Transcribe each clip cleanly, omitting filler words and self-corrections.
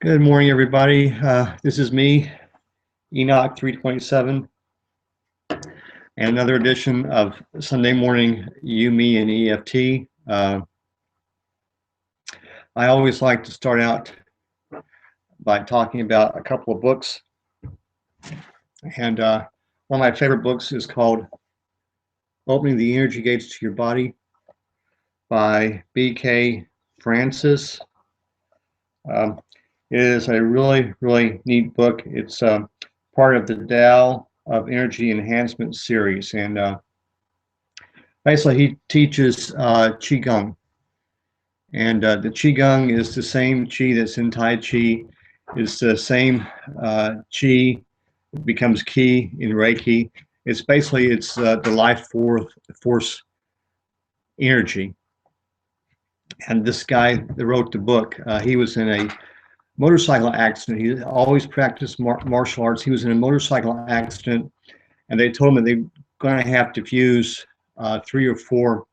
Good morning, everybody. This is me, Enoch 327, and another edition of Sunday Morning You, Me, and EFT. I always like to start out by talking about a couple of books, and one of my favorite books is called Opening the Energy Gates to Your Body by B.K. Francis. It is a really neat book. It's part of the Tao of Energy Enhancement series, and basically he teaches Qigong, and the Qigong is the same Qi that's in Tai Chi. It's the same Qi becomes Ki in Reiki. It's the life force energy. And this guy that wrote the book, he was in a motorcycle accident. He always practiced martial arts. He was in a motorcycle accident, and they told him that they're going to have to fuse 3 or 4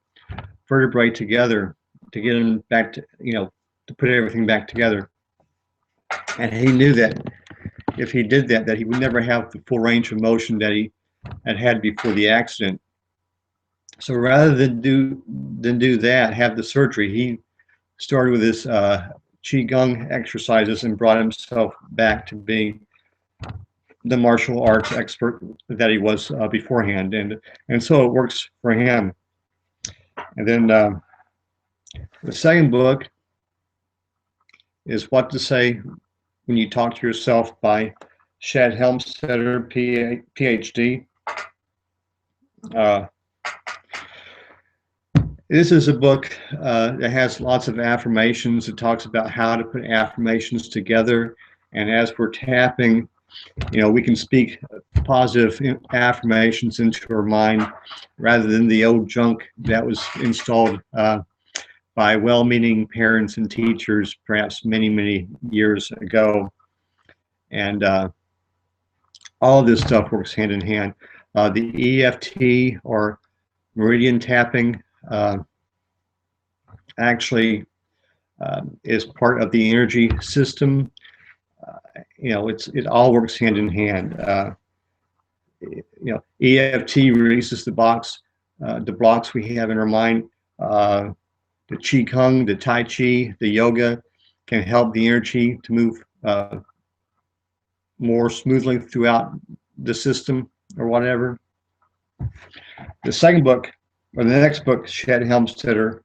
vertebrae together to get him back to, to put everything back together. And he knew that if he did that he would never have the full range of motion that he had before the accident. So rather than do that, have the surgery, he started with his Qigong exercises and brought himself back to being the martial arts expert that he was beforehand, and so it works for him. And then the second book is What to Say When You Talk to Yourself by Shad Helmstetter, PhD. This is a book that has lots of affirmations. It talks about how to put affirmations together, and as we're tapping, we can speak positive affirmations into our mind rather than the old junk that was installed by well-meaning parents and teachers perhaps many years ago. And all of this stuff works hand in hand. The EFT, or Meridian tapping, actually is part of the energy system. It all works hand in hand. EFT releases the blocks we have in our mind. The Qigong, the Tai Chi, the yoga can help the energy to move more smoothly throughout the system or whatever. The second book, or the next book Shad Helmstetter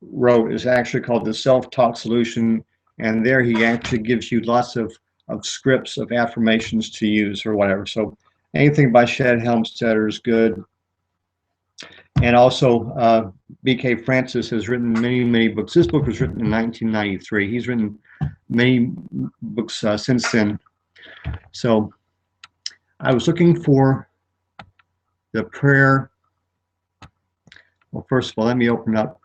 wrote, is actually called The Self-Talk Solution, and there he actually gives you lots of scripts of affirmations to use or whatever. So anything by Shad Helmstetter is good. And also B.K. Francis has written many books. This book was written in 1993. He's written many books since then. So I was looking for the prayer. Well, first of all, let me open up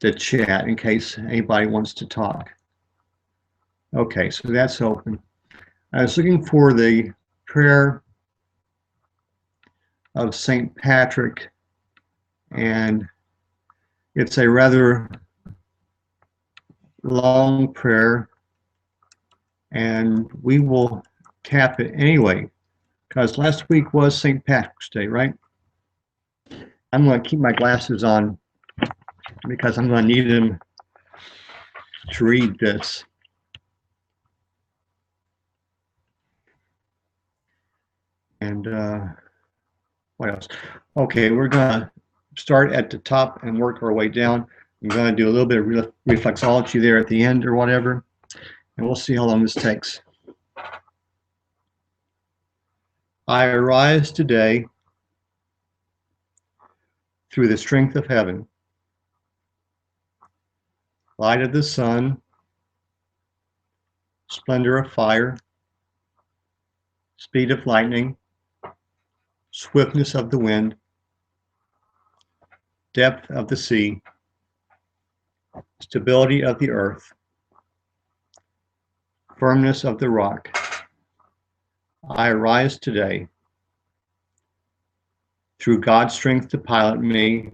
the chat in case anybody wants to talk. Okay, so that's open. I was looking for the prayer of St. Patrick, and it's a rather long prayer, and we will tap it anyway, because last week was St. Patrick's Day, right? I'm going to keep my glasses on because I'm going to need them to read this. And what else? Okay, we're going to start at the top and work our way down. I'm going to do a little bit of reflexology there at the end or whatever, and we'll see how long this takes. I arise today through the strength of heaven, light of the sun, splendor of fire, speed of lightning, swiftness of the wind, depth of the sea, stability of the earth, firmness of the rock. I arise today through God's strength to pilot me,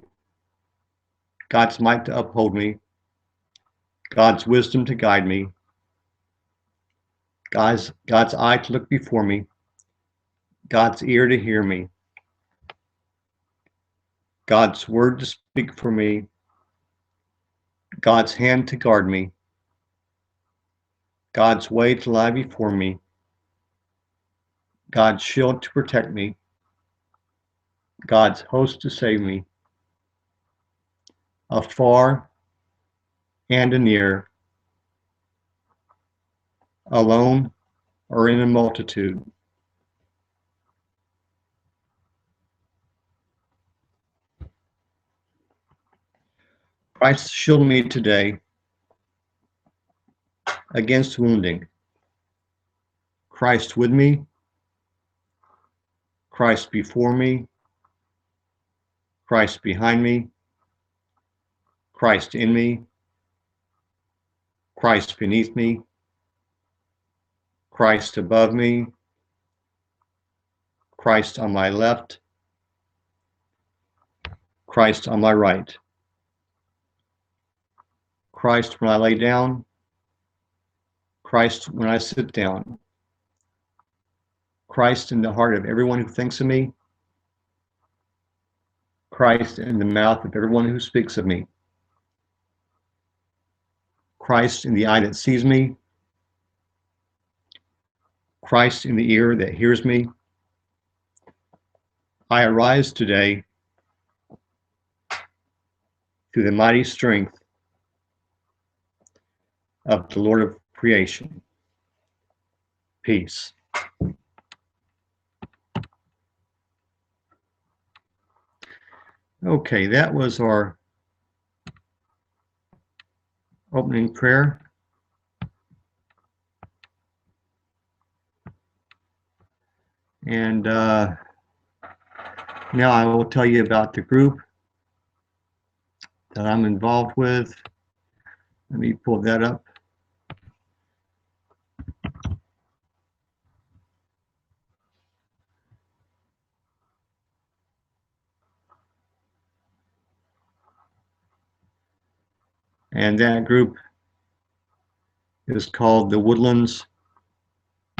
God's might to uphold me, God's wisdom to guide me, God's eye to look before me, God's ear to hear me, God's word to speak for me, God's hand to guard me, God's way to lie before me, God's shield to protect me, God's host to save me, afar and near, alone or in a multitude. Christ shield me today against wounding. Christ with me, Christ before me, Christ behind me, Christ in me, Christ beneath me, Christ above me, Christ on my left, Christ on my right, Christ when I lay down, Christ when I sit down, Christ in the heart of everyone who thinks of me, Christ in the mouth of everyone who speaks of me, Christ in the eye that sees me, Christ in the ear that hears me. I arise today through the mighty strength of the Lord of creation. Peace. Okay, that was our opening prayer. And now I will tell you about the group that I'm involved with. Let me pull that up. And that group is called the Woodlands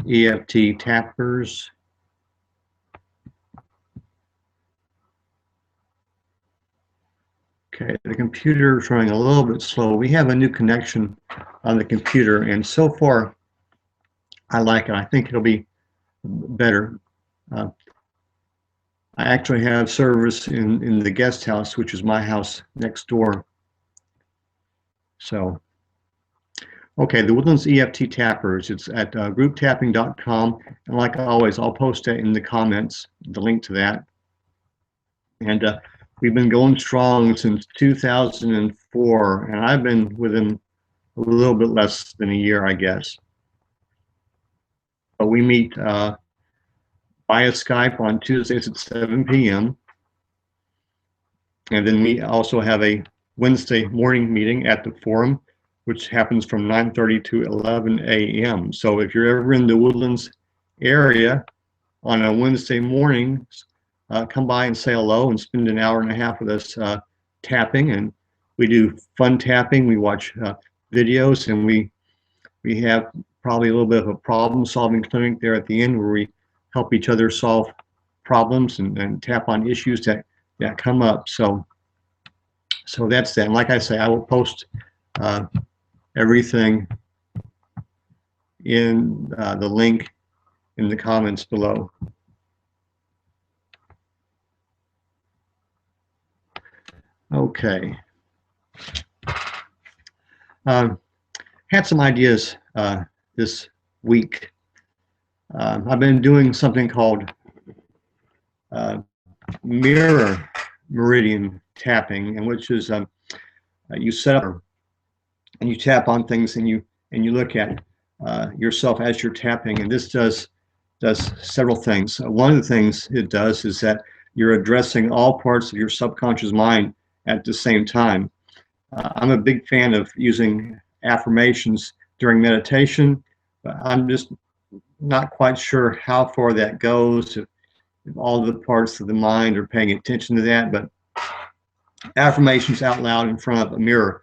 EFT Tappers. Okay, the computer is running a little bit slow. We have a new connection on the computer, and so far, I like it. I think it'll be better. I actually have service in the guest house, which is my house next door. So, okay, the Woodlands EFT Tappers. It's at grouptapping.com, and like always, I'll post that in the comments, the link to that. And we've been going strong since 2004, and I've been with them a little bit less than a year, I guess. But we meet via Skype on Tuesdays at 7 p.m. And then we also have a Wednesday morning meeting at the forum, which happens from 9:30 to 11 a.m. So if you're ever in the Woodlands area on a Wednesday morning, come by and say hello and spend an hour and a half with us tapping. And we do fun tapping. We watch videos, and we have probably a little bit of a problem-solving clinic there at the end where we help each other solve problems and tap on issues that come up. So that's that. And like I say, I will post everything in the link in the comments below. Okay. Had some ideas this week. I've been doing something called mirror Meridian tapping, and which is you set up and you tap on things, and you look at yourself as you're tapping, and this does several things. One of the things it does is that you're addressing all parts of your subconscious mind at the same time. I'm a big fan of using affirmations during meditation, but I'm just not quite sure how far that goes, if all the parts of the mind are paying attention to that. But affirmations out loud in front of a mirror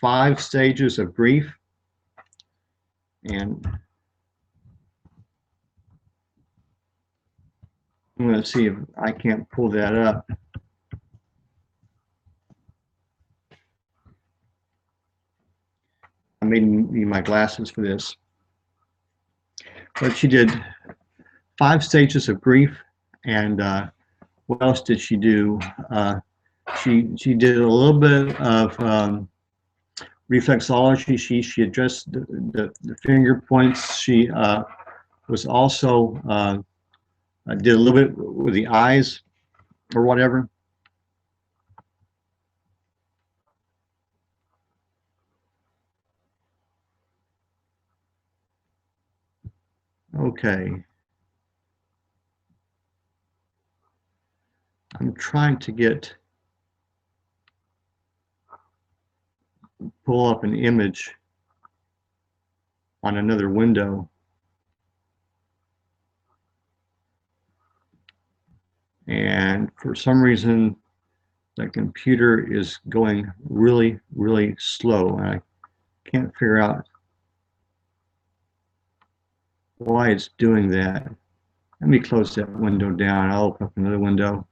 5 stages of grief. And I'm going to see if I can't pull that up. I may need my glasses for this. But she did 5 stages of grief, and what else did she do? She did a little bit of reflexology. She addressed the finger points. She was also did a little bit with the eyes or whatever. Okay. I'm trying to pull up an image on another window. And for some reason, the computer is going really, really slow. And I can't figure out why it's doing that. Let me close that window down. I'll open up another window.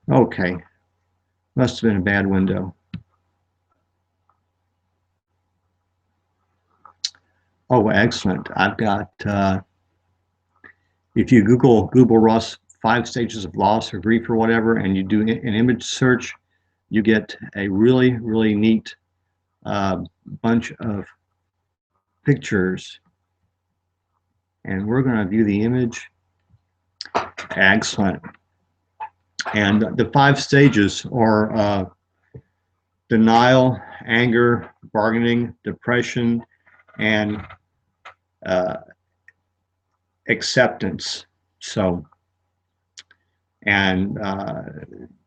Okay, must have been a bad window. Oh, excellent. I've got, if you Google Ross 5 stages of loss or grief or whatever, and you do an image search, you get a really, really neat bunch of pictures. And we're going to view the image. Excellent. And the 5 stages are denial, anger, bargaining, depression, and acceptance. So, and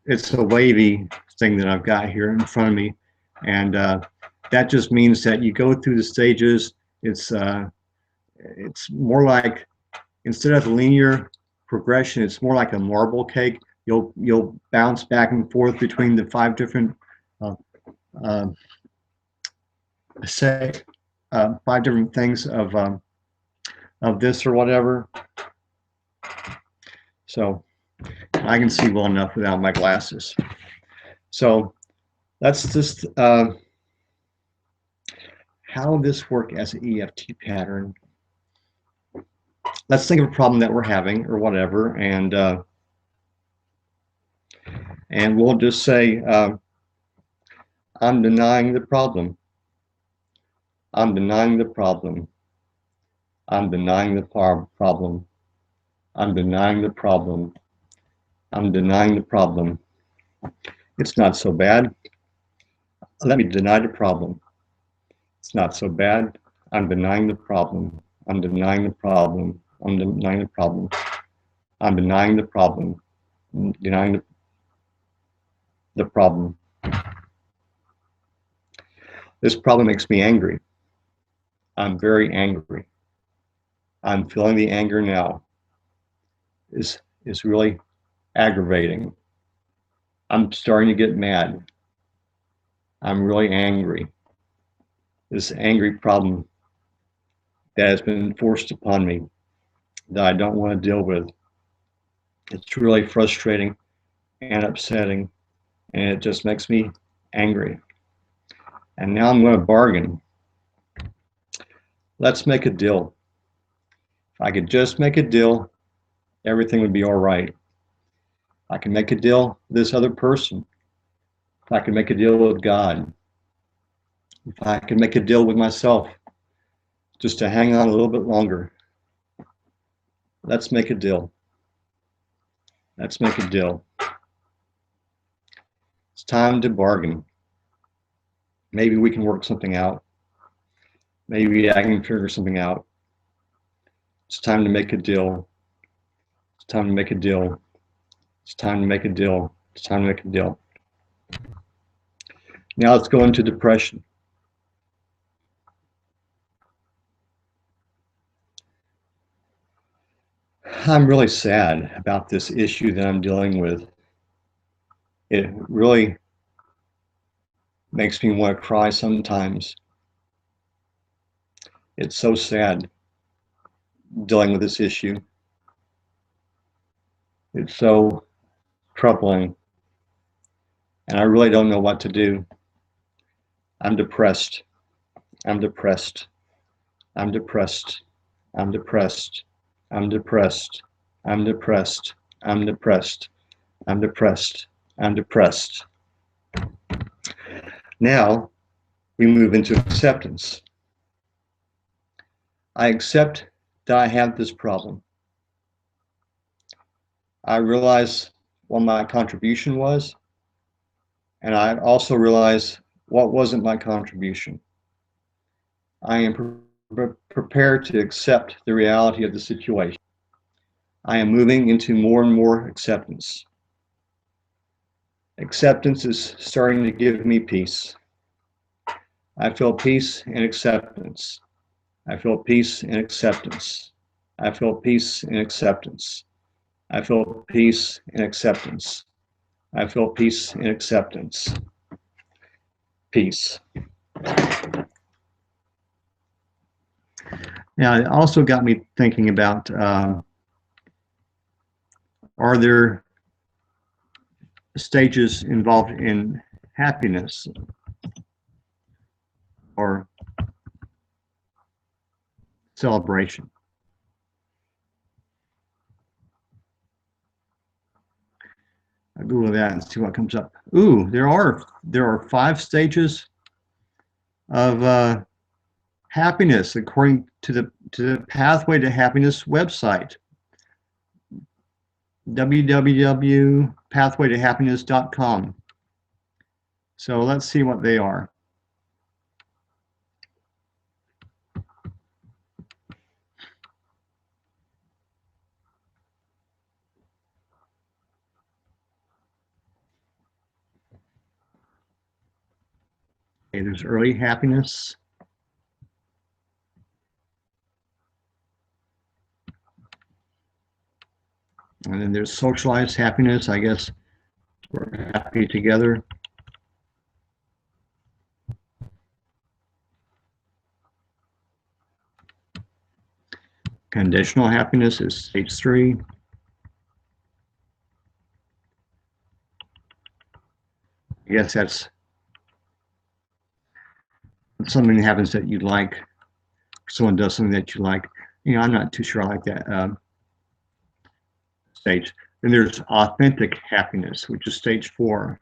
it's a wavy thing that I've got here in front of me, and that just means that you go through the stages. It's more like, instead of linear progression, it's more like a marble cake. You'll bounce back and forth between the 5 different 5 different things of this or whatever. So I can see well enough without my glasses. So that's just how this works as an EFT pattern. Let's think of a problem that we're having or whatever, and we'll just say, I'm denying the problem. I'm denying the problem. I'm denying the problem. I'm denying the problem. I'm denying the problem. It's not so bad. Let me deny the problem. It's not so bad. I'm denying the problem. I'm denying the problem. I'm denying the problem. I'm denying the problem. I'm denying the problem. This problem makes me angry. I'm very angry. I'm feeling the anger now. Is really aggravating. I'm starting to get mad. I'm really angry. This angry problem that has been forced upon me that I don't want to deal with. It's really frustrating and upsetting, and it just makes me angry. And now I'm going to bargain. Let's make a deal. If I could just make a deal, everything would be all right. I can make a deal with this other person. If I can make a deal with God. If I can make a deal with myself, just to hang on a little bit longer. Let's make a deal. Let's make a deal. It's time to bargain. Maybe we can work something out. Maybe I can figure something out. It's time to make a deal. It's time to make a deal. It's time to make a deal. It's time to make a deal. Now let's go into depression. I'm really sad about this issue that I'm dealing with. It really makes me want to cry sometimes. It's so sad dealing with this issue. It's so troubling, and I really don't know what to do. I'm depressed. I'm depressed. I'm depressed. I'm depressed. I'm depressed. I'm depressed. I'm depressed. I'm depressed. I'm depressed. Now we move into acceptance. I accept that I have this problem. I realize what my contribution was, and I also realize what wasn't my contribution. I am prepared to accept the reality of the situation. I am moving into more and more acceptance. Acceptance is starting to give me peace. I feel peace and acceptance. I feel peace and acceptance. I feel peace and acceptance. I feel peace and acceptance. I feel peace and acceptance. Peace. Now, it also got me thinking about, are there stages involved in happiness or celebration? I'll Google that and see what comes up. Ooh, there are 5 stages of happiness according to the Pathway to Happiness website, www.pathwaytohappiness.com. So let's see what they are. Okay, there's early happiness. And then there's socialized happiness. I guess we're happy together. Conditional happiness is stage 3. I guess that's something that happens that you like. Someone does something that you like. You know, I'm not too sure I like that stage. Then there's authentic happiness, which is stage 4.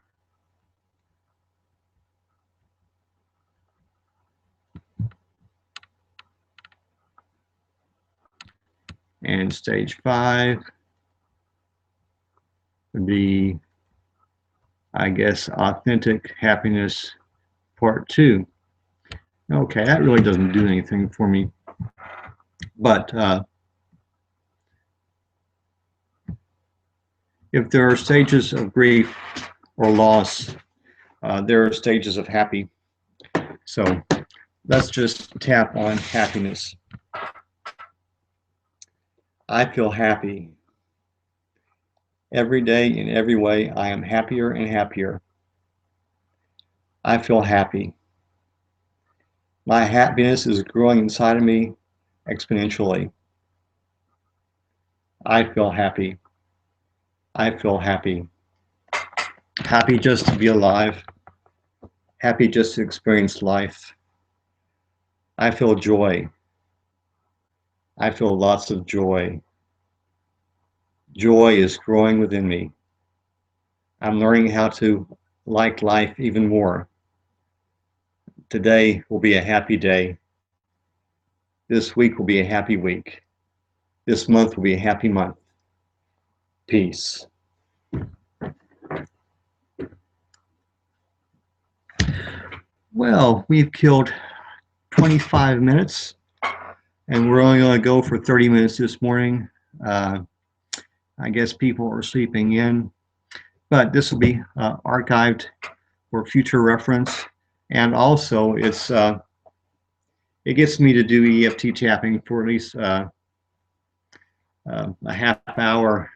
And stage 5 would be, I guess, authentic happiness part 2. Okay, that really doesn't do anything for me. But if there are stages of grief or loss, there are stages of happy. So let's just tap on happiness. I feel happy. Every day, in every way, I am happier and happier. I feel happy. My happiness is growing inside of me exponentially. I feel happy. I feel happy. Happy just to be alive. Happy just to experience life. I feel joy. I feel lots of joy. Joy is growing within me. I'm learning how to like life even more. Today will be a happy day. This week will be a happy week. This month will be a happy month. Peace. Well, we've killed 25 minutes, And we're only going to go for 30 minutes this morning. I guess people are sleeping in, but this will be archived for future reference. And also, it gets me to do EFT tapping for at least a half hour.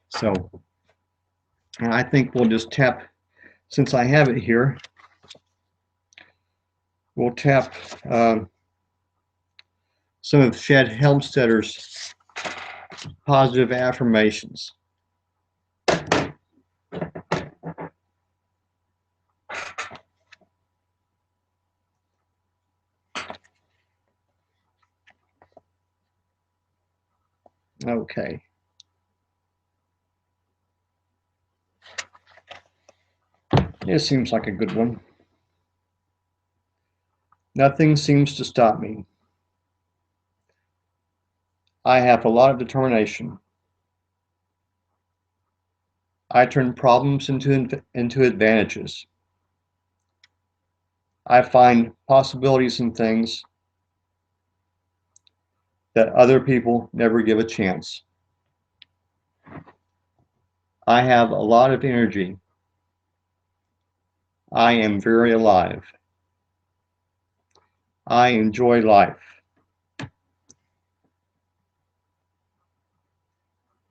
So, and I think we'll just tap, since I have it here, we'll tap some of Shad Helmstedter's positive affirmations. Okay. This seems like a good one. Nothing seems to stop me. I have a lot of determination. I turn problems into advantages. I find possibilities in things that other people never give a chance. I have a lot of energy. I am very alive. I enjoy life.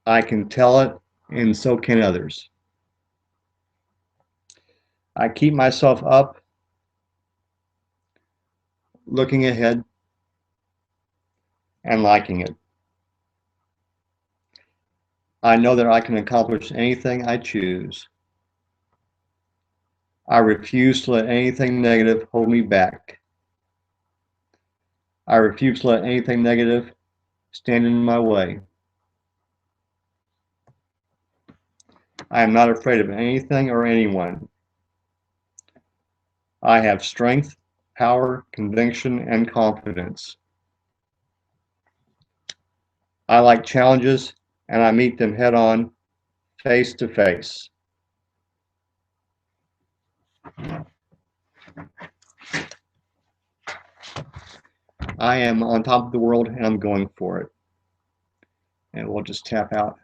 I can tell it, and so can others. I keep myself up, looking ahead, and liking it. I know that I can accomplish anything I choose. I refuse to let anything negative hold me back. I refuse to let anything negative stand in my way. I am not afraid of anything or anyone. I have strength, power, conviction, and confidence. I like challenges, and I meet them head on, face to face. I am on top of the world, and I'm going for it. And we'll just tap out.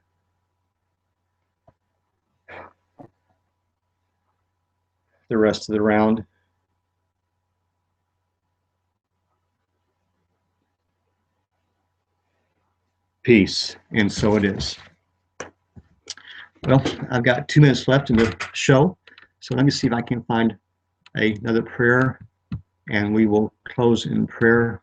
The rest of the round. Peace, and so it is. Well, I've got 2 minutes left in the show, so let me see if I can find another prayer, and we will close in prayer.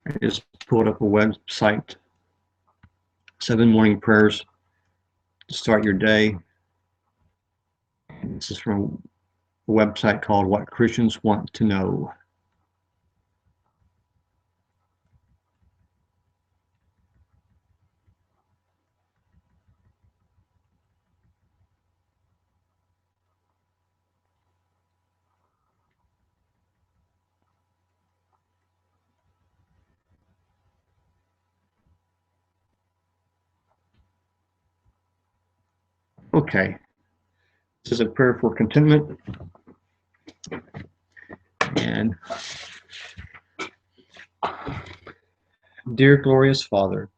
I just pulled up a website, 7 morning prayers to start your day. And this is from a website called What Christians Want to Know. Okay, this is a prayer for contentment. And dear glorious Father,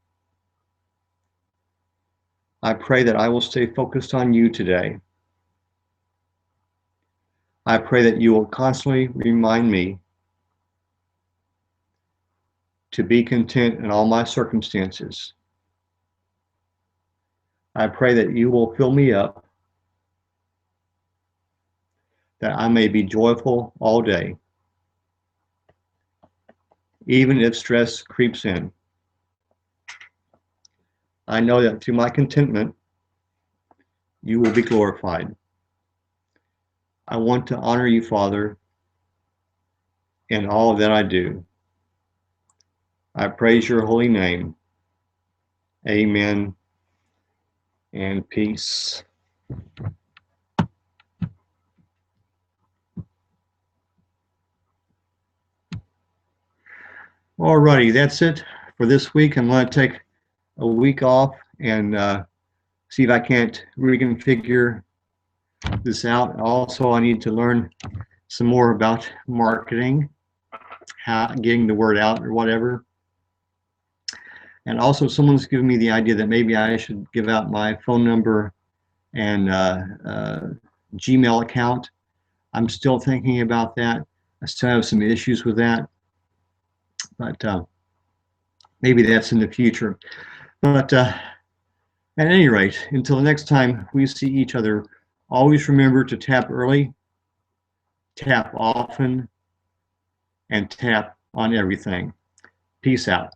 I pray that I will stay focused on you today. I pray that you will constantly remind me to be content in all my circumstances. I pray that you will fill me up, that I may be joyful all day. even if stress creeps in. I know that through my contentment, you will be glorified. I want to honor you, Father, in all that I do. I praise your holy name. Amen and peace. Alrighty, that's it for this week. I'm going to take a week off and see if I can't reconfigure this out. Also, I need to learn some more about marketing, how getting the word out or whatever. And also, someone's given me the idea that maybe I should give out my phone number and Gmail account. I'm still thinking about that. I still have some issues with that, but maybe that's in the future. But at any rate, until the next time we see each other, always remember to tap early, tap often, and tap on everything. Peace out.